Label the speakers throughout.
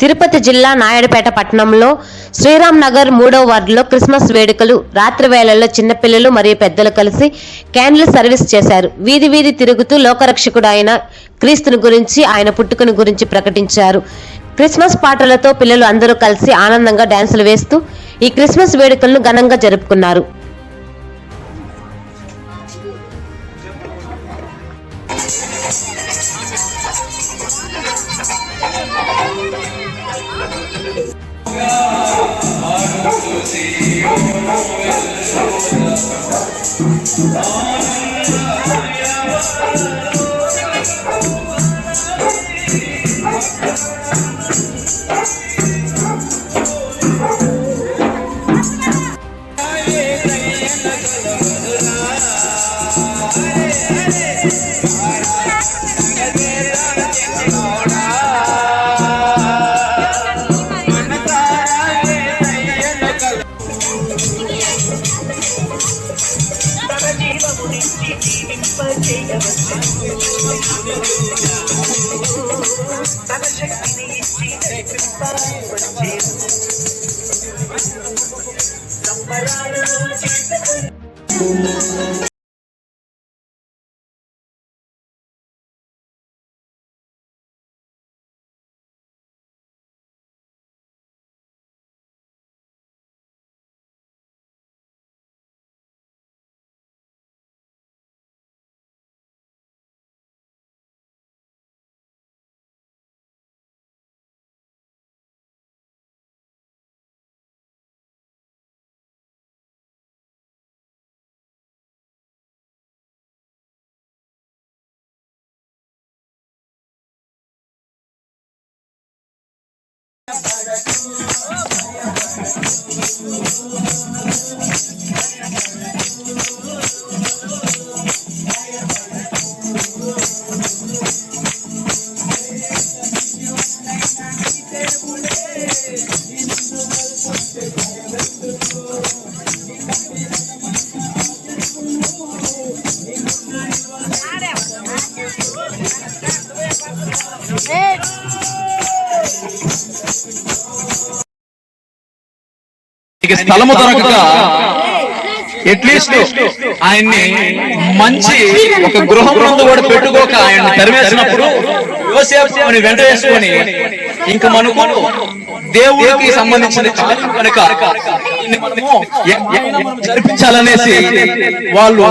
Speaker 1: తిరుపతి జిల్లా నాయుడుపేట పట్టణంలో శ్రీరామ్ నగర్ 3వ వార్డులో క్రిస్మస్ వేడుకలు రాత్రి వేళల్లో చిన్నపిల్లలు మరియు పెద్దలు కలిసి క్యాండిల్ సర్వీస్ చేశారు. వీధి వీధి తిరుగుతూ లోకరక్షకుడు అయిన క్రీస్తుని గురించి, ఆయన పుట్టుకను గురించి ప్రకటించారు. క్రిస్మస్ పాటలతో పిల్లలు అందరూ కలిసి ఆనందంగా డాన్సులు వేస్తూ ఈ క్రిస్మస్ వేడుకలను ఘనంగా జరుపుకున్నారు.
Speaker 2: స్థలము దొరకక అట్లీస్ట్ ఆయన్ని మంచి ఒక గృహం ముందు కూడా పెట్టుకోక ఆయన తరివేసినప్పుడు యోసేపు అని వెంట వేసుకొని ఇంక మనకు దేవుడికి సంబంధించిన కార్యం కనుక జరిపించాలనేసి వాళ్ళు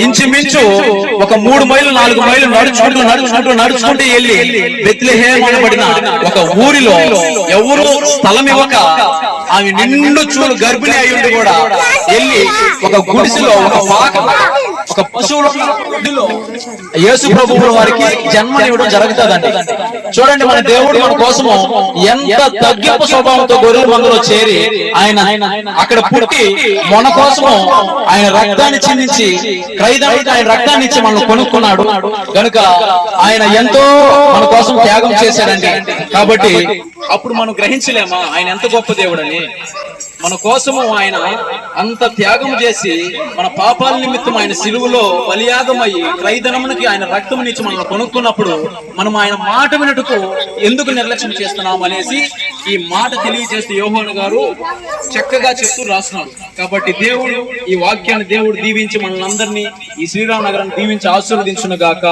Speaker 2: ఇంచుమించు ఒక 3 మైళ్ళు 4 మైళ్ళు నడుచుకుంటూ వెళ్ళి బెత్లెహేము అనబడిన ఒక ఊరిలో ఎవరు స్థలం ఇవ్వక ఆమె నిండు చూడు గర్భిణి అయ్యుండి కూడా వెళ్ళి ఒక గుడిసెలో ఒక పశువుల యేసు ప్రభువు వారికి జన్మనివ్వడం జరుగుతుందండి. చూడండి, మన దేవుడు మన కోసము ఎంత తగ్గింపు స్వభావంతో గొర్రెల మందలో చేరి ఆయన అక్కడ పుట్టి మన కోసము ఆయన రక్తాన్ని చిందించి ఖైదానికి ఆయన రక్తాన్ని ఇచ్చి మనల్ని కొనుక్కున్నాడు కనుక ఆయన ఎంతో మన కోసం త్యాగం చేశాడండి. కాబట్టి అప్పుడు మనం గ్రహించలేమా ఆయన ఎంత గొప్ప దేవుడని. మన కోసము ఆయన అంత త్యాగం చేసి మన పాపాల నిమిత్తం ఆయన సిలువలో బలియాగమయ్యి క్రైదనమునికి ఆయన రక్తం నుంచి మనం కొనుక్కున్నప్పుడు మనం ఆయన మాట వినటకు ఎందుకు నిర్లక్ష్యం చేస్తున్నాం అనేసి ఈ మాట తెలియజేస్తూ యోహాను గారు చక్కగా చెప్తూ రాస్తున్నాడు. కాబట్టి దేవుడు ఈ వాక్యాన్ని దేవుడు దీవించి మనల్ని అందరినీ ఈ శ్రీరామ్ నగరాన్ని దీవించి ఆశీర్వదించును గాక.